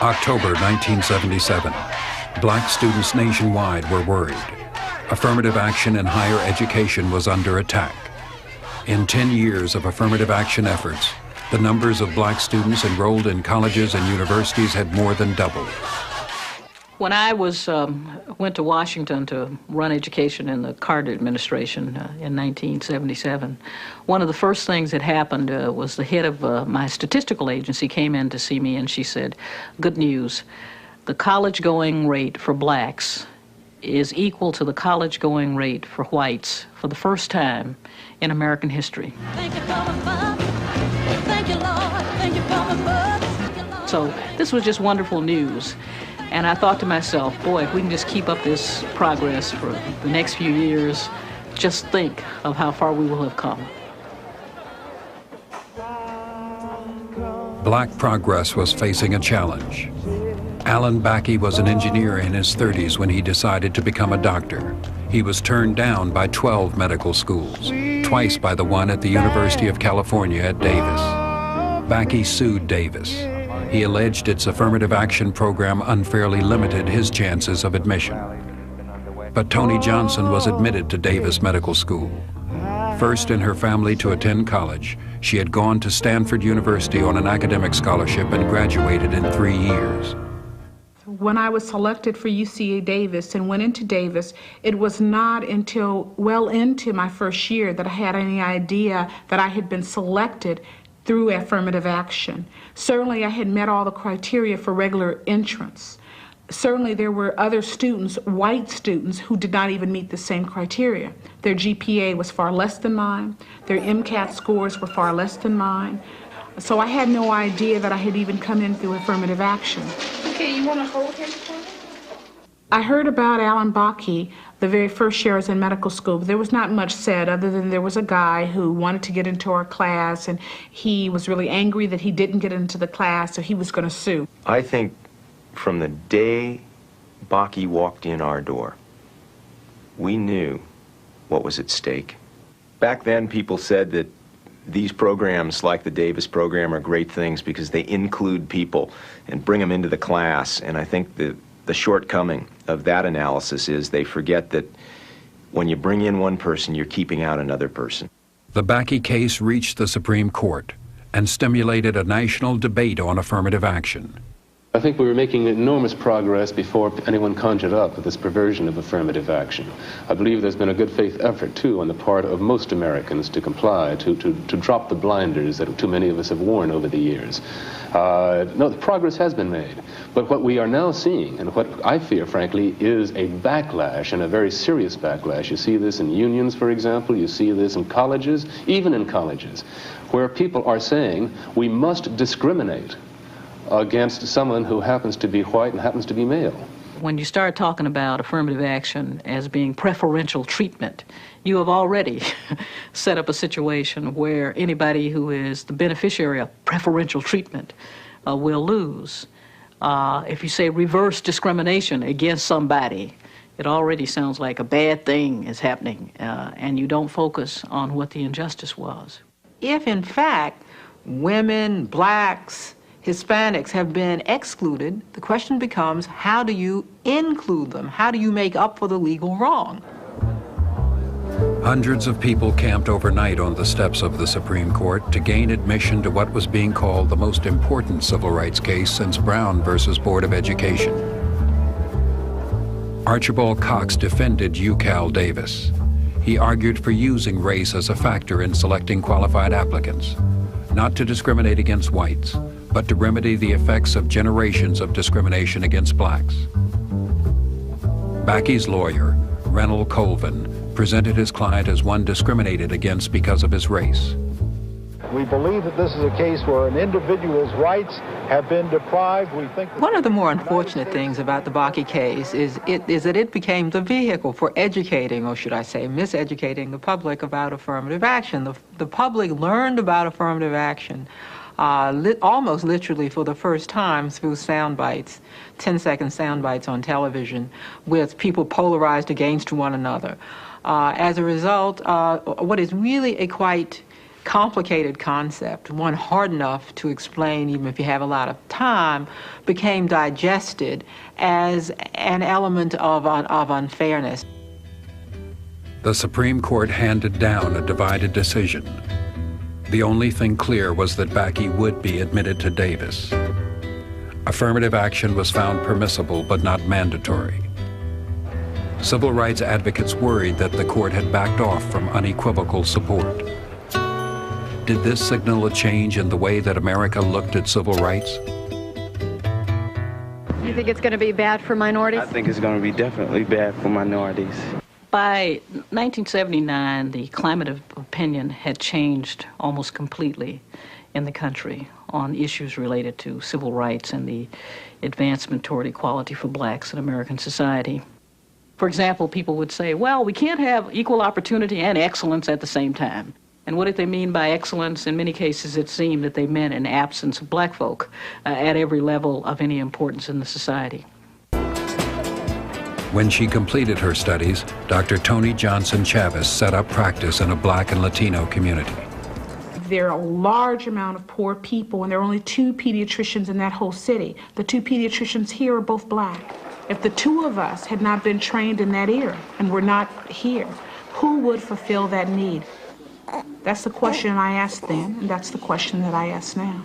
October 1977. Black students nationwide were worried. Affirmative action in higher education was under attack. In 10 years of affirmative action efforts, the numbers of black students enrolled in colleges and universities had more than doubled. When I went to Washington to run education in the Carter administration in 1977, one of the first things that happened was the head of my statistical agency came in to see me, and she said, "Good news, the college-going rate for blacks is equal to the college-going rate for whites for the first time in American history." Thank you, Lord. Thank you, Lord. Thank you, Lord. So this was just wonderful news. And I thought to myself, boy, if we can just keep up this progress for the next few years, just think of how far we will have come. Black progress was facing a challenge. Alan Bakke was an engineer in his 30s when he decided to become a doctor. He was turned down by 12 medical schools, twice by the one at the University of California at Davis. Bakke sued Davis. He alleged its affirmative action program unfairly limited his chances of admission. But Toni Johnson was admitted to Davis Medical School. First in her family to attend college, she had gone to Stanford University on an academic scholarship and graduated in 3 years. When I was selected for UCA Davis and went into Davis, it was not until well into my first year that I had any idea that I had been selected through affirmative action. Certainly I had met all the criteria for regular entrance. Certainly there were other students, white students, who did not even meet the same criteria. Their GPA was far less than mine. Their MCAT scores were far less than mine. So I had no idea that I had even come in through affirmative action. Okay, you want to hold him for me? I heard about Alan Bakke the very first year I was in medical school, but there was not much said other than there was a guy who wanted to get into our class, and he was really angry that he didn't get into the class, so he was going to sue. I think from the day Bakke walked in our door, we knew what was at stake. Back then, people said that these programs, like the Davis program, are great things because they include people and bring them into the class, and I think the shortcoming of that analysis is they forget that when you bring in one person, you're keeping out another person. The Bakke case reached the Supreme Court and stimulated a national debate on affirmative action. I think we were making enormous progress before anyone conjured up with this perversion of affirmative action. I believe there's been a good faith effort, too, on the part of most Americans to comply, to drop the blinders that too many of us have worn over the years. No, the progress has been made. But what we are now seeing, and what I fear, frankly, is a backlash, and a very serious backlash. You see this in unions, for example. You see this in colleges, even in colleges, where people are saying we must discriminate against someone who happens to be white and happens to be male. When you start talking about affirmative action as being preferential treatment, you have already set up a situation where anybody who is the beneficiary of preferential treatment will lose. If you say reverse discrimination against somebody, it already sounds like a bad thing is happening, and you don't focus on what the injustice was. If, in fact, women, blacks, Hispanics have been excluded, the question becomes, how do you include them? How do you make up for the legal wrong? Hundreds of people camped overnight on the steps of the Supreme Court to gain admission to what was being called the most important civil rights case since Brown versus Board of Education. Archibald Cox defended UCal Davis. He argued for using race as a factor in selecting qualified applicants, not to discriminate against whites, but to remedy the effects of generations of discrimination against blacks. Bakke's lawyer, Reynold Colvin, presented his client as one discriminated against because of his race. We believe that this is a case where an individual's rights have been deprived. We think one of the more unfortunate things about the Bakke case is that it became the vehicle for educating, or should I say miseducating, the public about affirmative action. The public learned about affirmative action almost literally for the first time through sound bites, 10-second sound bites on television with people polarized against one another. As a result, what is really a quite complicated concept, one hard enough to explain even if you have a lot of time, became digested as an element of unfairness. The Supreme Court handed down a divided decision. The only thing clear was that Bakke would be admitted to Davis. Affirmative action was found permissible but not mandatory. Civil rights advocates worried that the court had backed off from unequivocal support. Did this signal a change in the way that America looked at civil rights? You think it's going to be bad for minorities? I think it's going to be definitely bad for minorities. By 1979, the climate of opinion had changed almost completely in the country on issues related to civil rights and the advancement toward equality for blacks in American society. For example, people would say, well, we can't have equal opportunity and excellence at the same time. And what did they mean by excellence? In many cases, it seemed that they meant an absence of black folk at every level of any importance in the society. When she completed her studies, Dr. Toni Johnson Chavez set up practice in a black and Latino community. There are a large amount of poor people, and there are only 2 pediatricians in that whole city. The 2 pediatricians here are both black. If the 2 of us had not been trained in that era and were not here, who would fulfill that need? That's the question I asked then, and that's the question that I ask now.